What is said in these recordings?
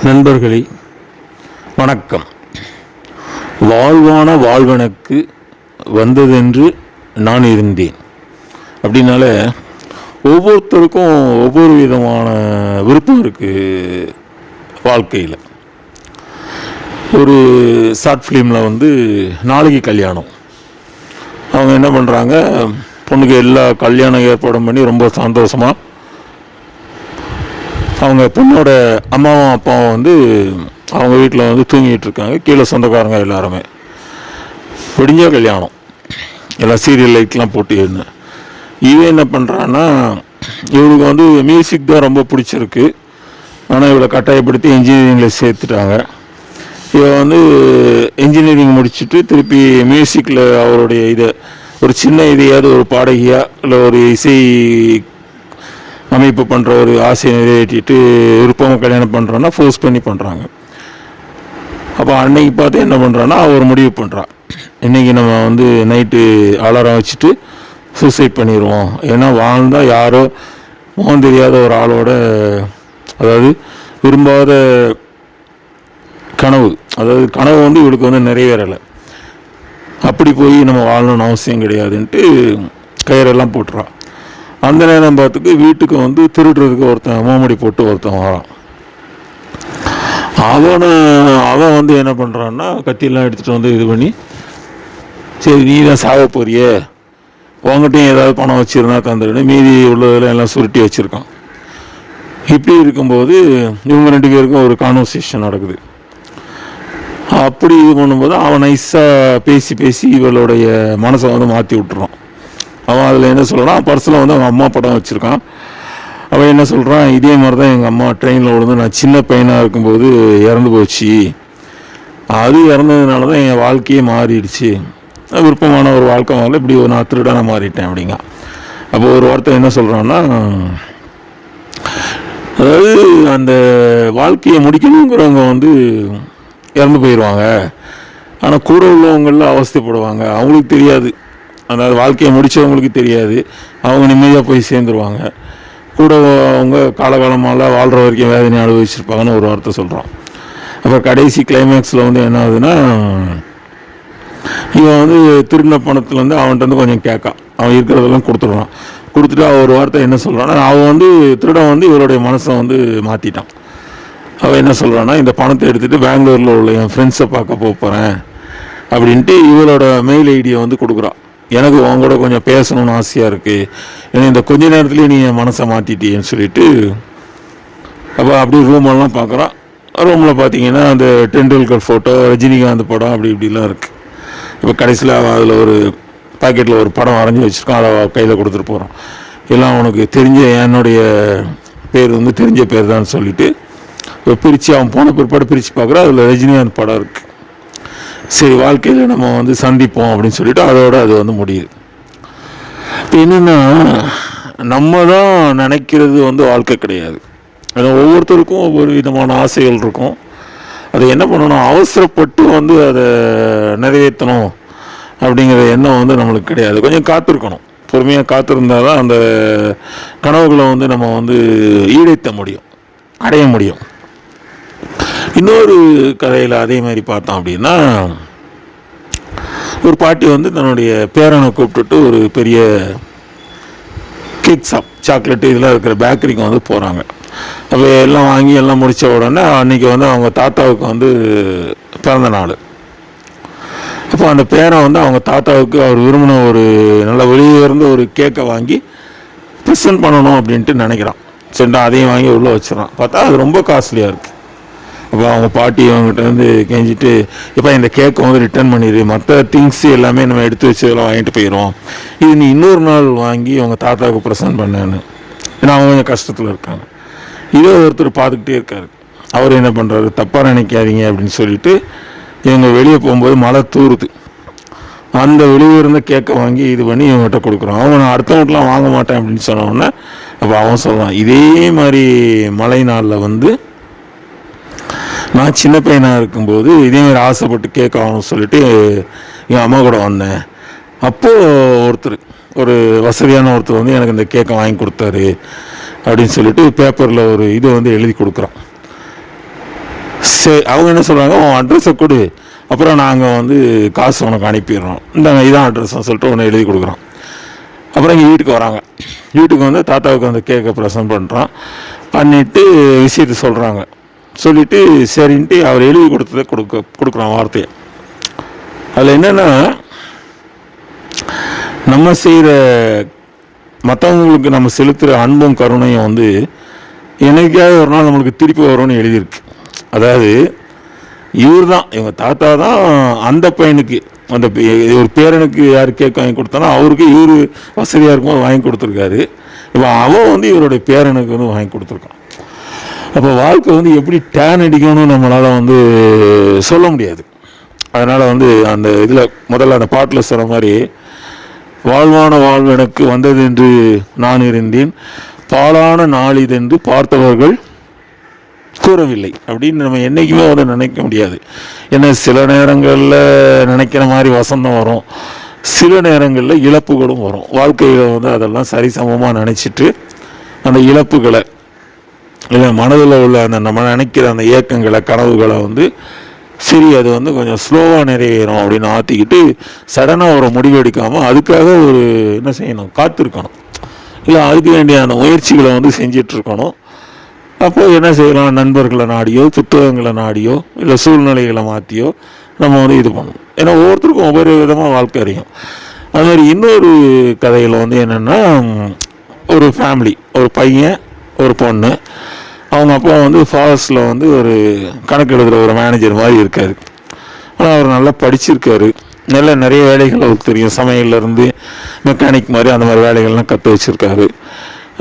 நண்பர்களே வணக்கம். வாழ்வான வாழ்வனுக்கு வந்ததென்று நான் இருந்தேன் அப்படின்னால ஒவ்வொருத்தருக்கும் ஒவ்வொரு விதமான விருப்பம் இருக்குது வாழ்க்கையில். ஒரு ஷார்ட் ஃபிலிமில் நாளைக்கு கல்யாணம், அவங்க என்ன பண்ணுறாங்க, பொண்ணுக்கு எல்லா கல்யாணம் ஏற்பாடும் பண்ணி ரொம்ப சந்தோஷமாக அவங்க பொண்ணோட அம்மாவும் அப்பாவும் அவங்க வீட்டில் தூங்கிட்டு இருக்காங்க. கீழே சொந்தக்காரங்க எல்லாருமே. விடிஞ்ச கல்யாணம், எல்லாம் சீரியல் லைட்லாம் போட்டு இருந்தேன். இவன் என்ன பண்ணுறான்னா, இவளுக்கு மியூசிக் தான் ரொம்ப பிடிச்சிருக்கு. ஆனால் இவளை கட்டாயப்படுத்தி இன்ஜினியரிங்கில் சேர்த்துட்டாங்க. இவன் இன்ஜினியரிங் முடிச்சுட்டு திருப்பி மியூசிக்கில் அவருடைய இதை ஒரு சின்ன இதையாவது ஒரு பாடகியாக இல்லை ஒரு இசை அமைப்பு பண்ணுற ஒரு ஆசையை நிறைவேற்றிட்டு விருப்பமாக கல்யாணம் பண்ணுறோன்னா ஃபோர்ஸ் பண்ணி பண்ணுறாங்க. அப்போ அன்னைக்கு பார்த்து என்ன பண்ணுறான்னா, அவர் முடிவு பண்ணுறான், இன்றைக்கி நம்ம நைட்டு அலாரம் வச்சுட்டு சூசைட் பண்ணிடுவோம். ஏன்னா வாழ்ந்தால் யாரோ முகம் தெரியாத ஒரு ஆளோட, அதாவது விரும்பாத கனவு, அதாவது கனவு இவளுக்கு நிறைவேறலை. அப்படி போய் நம்ம வாழணும்னு அவசியம் கிடையாதுன்ட்டு கயிறெல்லாம் போட்டுறான். அந்த நேரம் பார்த்துக்கு வீட்டுக்கு திருடுறதுக்கு ஒருத்தன் மோமடி போட்டு ஒருத்தன் வரான். அவன் என்ன பண்ணுறான்னா, கத்தியெல்லாம் எடுத்துகிட்டு இது பண்ணி, சரி நீ தான் சாக போறியே, உங்ககிட்டையும் ஏதாவது பணம் வச்சுருந்தா தந்துடுன்னு மீதி உள்ளதெல்லாம் எல்லாம் சுருட்டி வச்சுருக்கான். இப்படி இருக்கும்போது இவங்க 2 பேருக்கும் ஒரு கான்வர்சேஷன் நடக்குது. அப்படி இது பண்ணும்போது அவன் நைஸாக பேசி பேசி இவளுடைய மனசை மாற்றி விட்டுறான். அவன் அதில் என்ன சொல்கிறான், பர்ஸில் அவங்க அம்மா படம் வச்சுருக்கான். அவன் என்ன சொல்கிறான், இதே மாதிரி தான் எங்கள் அம்மா ட்ரெயினில் விழுந்து நான் சின்ன பையனாக இருக்கும்போது இறந்து போச்சு, அது இறந்ததுனால தான் என் வாழ்க்கையே மாறிடுச்சு, விருப்பமான ஒரு வாழ்க்கை மாறல, இப்படி நான் திருடான மாறிட்டேன் அப்படிங்க. அப்போ ஒரு வார்த்தை என்ன சொல்கிறான்னா, அதாவது அந்த வாழ்க்கையை முடிக்கணுங்கிறவங்க இறந்து போயிடுவாங்க, ஆனால் கூட உள்ளவங்களில் அவஸ்தைப்படுவாங்க. அவங்களுக்கு தெரியாது, அதாவது வாழ்க்கையை முடித்தவங்களுக்கு தெரியாது, அவங்க நிம்மதியாக போய் சேர்ந்துருவாங்க. கூட அவங்க காலகாலமாக வாழ்கிற வரைக்கும் வேதனை அனுபவிச்சிருப்பாங்கன்னு ஒரு வார்த்தை சொல்கிறான். அப்போ கடைசி கிளைமேக்ஸில் என்ன ஆகுதுன்னா, இவன் திருடின பணத்தில் அவன்கிட்ட கொஞ்சம் கேட்கான், அவன் இருக்கிறதெல்லாம் கொடுத்துடுறான். கொடுத்துட்டு அவன் ஒரு வார்த்தை என்ன சொல்கிறான்னா, அவன் திருடன் இவருடைய மனசை மாற்றிட்டான். அவன் என்ன சொல்கிறான்னா, இந்த பணத்தை எடுத்துகிட்டு பெங்களூரில் உள்ள என் ஃப்ரெண்ட்ஸை பார்க்க போகிறேன் அப்படின்ட்டு இவளோட மெயில் ஐடியை கொடுக்குறான். எனக்கு அவங்க கூட கொஞ்சம் பேசணும்னு ஆசையாக இருக்குது, ஏன்னா இந்த கொஞ்ச நேரத்துலேயே நீ என் மனசை மாற்றிட்டின்னு சொல்லிட்டு, அப்போ அப்படியே ரூமெல்லாம் பார்க்குறான். ரூமில் பார்த்தீங்கன்னா அந்த டெண்டுல்கர் ஃபோட்டோ, ரஜினிகாந்த் படம் அப்படி இப்படிலாம் இருக்குது. இப்போ கடைசியில் அதில் ஒரு பாக்கெட்டில் ஒரு படம் வரைஞ்சி வச்சுருக்கான், அதை கையில் கொடுத்துட்டு போகிறான். எல்லாம் உனக்கு தெரிஞ்ச என்னுடைய பேர் தெரிஞ்ச பேர் தான் சொல்லிவிட்டு பிரித்து அவன் போன பிற்பாடு பிரித்து பார்க்குறான். அதில் ரஜினிகாந்த் படம் இருக்குது. சரி, வாழ்க்கையில் நம்ம சந்திப்போம் அப்படின்னு சொல்லிட்டு அதோட அது முடியுது. இப்போ என்னென்னா, நம்ம தான் நினைக்கிறது வாழ்க்கை கிடையாது. ஏன்னா ஒவ்வொருத்தருக்கும் ஒவ்வொரு விதமான ஆசைகள் இருக்கும். அதை என்ன பண்ணணும், அவசரப்பட்டு அதை நிறைவேற்றணும் அப்படிங்கிற எண்ணம் நம்மளுக்கு கிடையாது. கொஞ்சம் காத்திருக்கணும், பொறுமையாக காத்திருந்தால் தான் அந்த கனவுகளை நம்ம ஈடேற்ற முடியும், அடைய முடியும். இன்னொரு கதையில் அதே மாதிரி பார்த்தோம் அப்படின்னா, ஒரு பாட்டி தன்னுடைய பேரனை கூப்பிட்டுட்டு ஒரு பெரிய கேக் ஷாப், சாக்லேட்டு இதெல்லாம் இருக்கிற பேக்கரிக்கு போகிறாங்க. அப்போ எல்லாம் வாங்கி எல்லாம் முடித்த உடனே அன்றைக்கி அவங்க தாத்தாவுக்கு பிறந்த நாள். அப்போ அந்த பேரன் அவங்க தாத்தாவுக்கு அவர் விரும்பின ஒரு நல்ல வெளியே இருந்து ஒரு கேக்கை வாங்கி ப்ரெசென்ட் பண்ணணும் அப்படின்ட்டு நினைக்கிறான். சரிண்டா, அதையும் வாங்கி உள்ளே வச்சிடறான். பார்த்தா அது ரொம்ப காஸ்ட்லியாக இருக்குது. அப்போ அவங்க பாட்டி அவங்ககிட்ட கெஞ்சிட்டு, இப்போ இந்த கேக்கை ரிட்டர்ன் பண்ணிடு, மற்ற திங்ஸ் எல்லாமே நம்ம எடுத்து வச்சதெல்லாம் வாங்கிட்டு போயிடுவோம், இது நீ இன்னொரு நாள் வாங்கி அவங்க தாத்தாவுக்கு ப்ரெசென்ட் பண்ணேன்னு. ஏன்னா அவங்க கொஞ்சம் கஷ்டத்தில் இருக்காங்க. இதே ஒருத்தர் பார்த்துக்கிட்டே இருக்காரு. அவர் என்ன பண்ணுறாரு, தப்பாக நினைக்காதீங்க அப்படின்னு சொல்லிட்டு இவங்க வெளியே போகும்போது மழை தூருது. அந்த வெளியே இருந்த கேக்கை வாங்கி இது பண்ணி இவங்ககிட்ட கொடுக்குறான். அவன் அடுத்தவங்கட்டெலாம் வாங்க மாட்டேன் அப்படின்னு சொன்னோடனே அப்போ அவன் சொல்கிறான், இதே மாதிரி மழை நாளில் நான் சின்ன பையனாக இருக்கும்போது இதேமாதிரி ஆசைப்பட்டு கேக் ஆகணும்னு சொல்லிட்டு என் அம்மா கூட வந்தேன். அப்போது ஒருத்தர், ஒரு வசதியான ஒருத்தர் எனக்கு இந்த கேக்கை வாங்கி கொடுத்தாரு அப்படின்னு சொல்லிட்டு பேப்பரில் ஒரு இது எழுதி கொடுக்குறான். சரி, அவங்க என்ன சொல்கிறாங்க, உன் அட்ரஸை கொடு, அப்புறம் நாங்கள் வந்து காசு உனக்கு அனுப்பிடுறோம், இந்த இதான் அட்ரஸ்ன்னு சொல்லிட்டு ஒன்று எழுதி கொடுக்குறோம். அப்புறம் இங்கே வீட்டுக்கு வராங்க. வீட்டுக்கு வந்து தாத்தாவுக்கு அந்த கேக்கை ப்ரெசன்ட் பண்ணுறான். பண்ணிவிட்டு விஷயத்தை சொல்கிறாங்க. சொல்லிவிட்டு சரின்ட்டு அவர் எழுதி கொடுத்ததை கொடுக்குறான் வார்த்தையை. அதில் என்னென்னா, நம்ம செய்கிற மற்றவங்களுக்கு நம்ம செலுத்துகிற அன்பும் கருணையும் வந்து என்னைக்காவது ஒரு நாள் நம்மளுக்கு திருப்பி வரும்னு எழுதியிருக்கு. அதாவது இவர் தான், இவங்க தாத்தா தான் அந்த பையனுக்கு, அந்த ஒரு பேரனுக்கு யார் கேக் வாங்கி கொடுத்தானோ அவருக்கு இவர் வசதியாக இருக்கும்போது வாங்கி கொடுத்துருக்காரு. இப்போ அவன் வந்து இவருடைய பேரனுக்கு வந்து வாங்கி கொடுத்துருக்கான். அப்போ வாழ்க்கை வந்து எப்படி டேன் அடிக்கணும்னு நம்மளால் வந்து சொல்ல முடியாது. அதனால் வந்து அந்த இதில் முதல்ல அந்த பாட்டில் சொல்கிற மாதிரி, வாழ்வான வாழ்வு எனக்கு வந்தது என்று நான் இருந்தேன், பாலான நாள் இதென்று பார்த்தவர்கள் கூறவில்லை அப்படின்னு நம்ம என்றைக்குமே வந்து நினைக்க முடியாது. ஏன்னா சில நேரங்களில் நினைக்கிற மாதிரி வசந்தம் வரும், சில நேரங்களில் இழப்புகளும் வரும். வாழ்க்கையில் வந்து அதெல்லாம் சரிசமமாக நினச்சிட்டு அந்த இழப்புகளை இல்லை மனதில் உள்ள அந்த நம்ம நினைக்கிற அந்த ஏக்கங்களை கனவுகளை வந்து சரி அது வந்து கொஞ்சம் ஸ்லோவாக நிறைவேறும் அப்படின்னு ஆற்றிக்கிட்டு சடனாக ஒரு முடிவு எடுக்காமல் அதுக்காக ஒரு என்ன செய்யணும், காத்திருக்கணும். இல்லை அதுக்கு வேண்டிய அந்த முயற்சிகளை வந்து செஞ்சிட்ருக்கணும். அப்போது என்ன செய்யலாம், நண்பர்களை நாடியோ புத்தகங்களை நாடியோ இல்லை சூழ்நிலைகளை மாற்றியோ நம்ம வந்து இது பண்ணணும். ஏன்னா ஒவ்வொருத்தருக்கும் ஒவ்வொரு விதமாக வாழ்க்கை அறியும். அது மாதிரி இன்னொரு கதையில் வந்து என்னென்னா, ஒரு ஃபேமிலி, ஒரு பையன் ஒரு பொண்ணு, அவங்க அப்பா வந்து ஃபாரஸ்ட்டில் வந்து ஒரு கணக்கு எழுதுகிற ஒரு மேனேஜர் மாதிரி இருக்கார். ஆனால் அவர் நல்லா படிச்சிருக்காரு, நிறைய வேலைகள் அவருக்கு தெரியும், சமையல்லேருந்து மெக்கானிக் மாதிரி அந்த மாதிரி வேலைகள்லாம் கற்று வச்சுருக்காரு.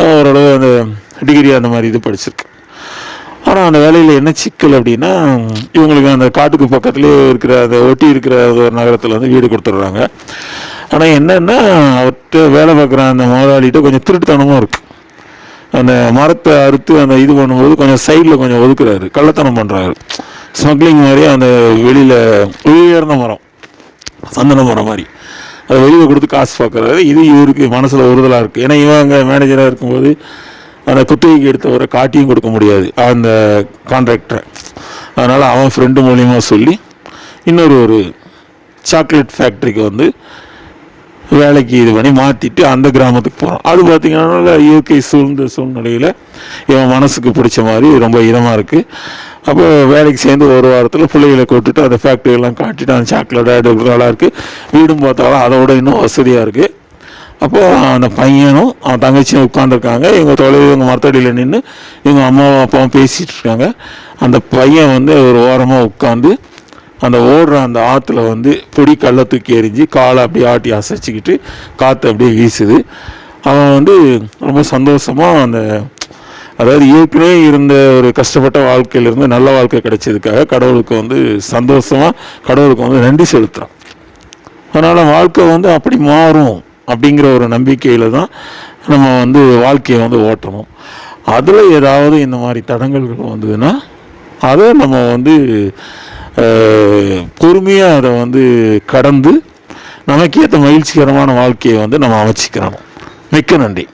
ஓரளவு அந்த டிகிரி அந்த மாதிரி இது படிச்சிருக்கு. ஆனால் அந்த வேலையில் என்ன சிக்கல் அப்படின்னா, இவங்களுக்கு அந்த காட்டுக்கு பக்கத்துலேயே இருக்கிற அந்த ஒட்டி இருக்கிற ஒரு நகரத்தில் வந்து வீடு கொடுத்துட்றாங்க. ஆனால் என்னென்னா, அவர்கிட்ட வேலை பார்க்குற அந்த முதலாளிகிட்ட கொஞ்சம் திருட்டுத்தனமும் இருக்குது. அந்த மரத்தை அறுத்து அந்த இது பண்ணும்போது கொஞ்சம் சைடில் கொஞ்சம் ஒதுக்குறாரு, கள்ளத்தனம் பண்ணுறாரு, ஸ்மக்லிங் மாதிரி. அந்த வெளியில் உயர்ந்த மரம், சந்தன மரம் மாதிரி அதை வெளியில் கொடுத்து காசு பார்க்குறாரு. இது இவருக்கு மனசில் ஒருதலாக இருக்குது. ஏன்னா இவன் அங்கே மேனேஜராக இருக்கும்போது அந்த குத்தகைக்கு எடுத்தவரை காட்டியும் கொடுக்க முடியாது அந்த கான்ட்ராக்டரை. அதனால் அவன் ஃப்ரெண்டு மூலியமாக சொல்லி ஒரு சாக்லேட் ஃபேக்ட்ரிக்கு வந்து வேலைக்கு இது பண்ணி மாற்றிட்டு அந்த கிராமத்துக்கு போகிறான். அது பார்த்திங்கன்னா இயற்கை சூழ்ந்த சூழ்நிலையில் இவன் மனசுக்கு பிடிச்ச மாதிரி ரொம்ப இதமாக இருக்குது. அப்போ வேலைக்கு சேர்ந்து ஒரு வாரத்தில் பிள்ளைகளை கூட்டுட்டு அந்த ஃபேக்ட்ரியெல்லாம் காட்டிட்டு அந்த சாக்லேட் நல்லா இருக்குது, வீடும் பார்த்தாலும் அதோட இன்னும் வசதியாக இருக்குது. அப்போது அந்த பையனும் அவன் தங்கச்சியும் உட்காந்துருக்காங்க. இவங்க மரத்தடியில் நின்று இவங்க அம்மாவும் அப்பாவும் பேசிகிட்டு இருக்காங்க. அந்த பையன் வந்து ஒரு ஓரமாக உட்காந்து அந்த ஓடுற அந்த ஆற்றுல வந்து பொடி கல்லை தூக்கி எறிஞ்சு காலை அப்படியே ஆட்டி அசைச்சிக்கிட்டு காற்று அப்படியே வீசுது. அவன் வந்து ரொம்ப சந்தோஷமாக அதாவது ஏற்கனவே இருந்த ஒரு கஷ்டப்பட்ட வாழ்க்கையிலேருந்து நல்ல வாழ்க்கை கிடைச்சதுக்காக கடவுளுக்கு வந்து சந்தோஷமாக கடவுளுக்கு வந்து நன்றி செலுத்துகிறான். அதனால் வாழ்க்கை வந்து அப்படி மாறும் அப்படிங்கிற ஒரு நம்பிக்கையில் தான் நம்ம வந்து வாழ்க்கையை வந்து ஓட்டணும். அதில் ஏதாவது இந்த மாதிரி தடங்கல்கள் வந்ததுன்னா அதை நம்ம வந்து பொறுமையாக அதை வந்து கடந்து நமக்கேற்ற மகிழ்ச்சிகரமான வாழ்க்கையை வந்து நம்ம அமைச்சிக்கிறோம். மிக்க நன்றி.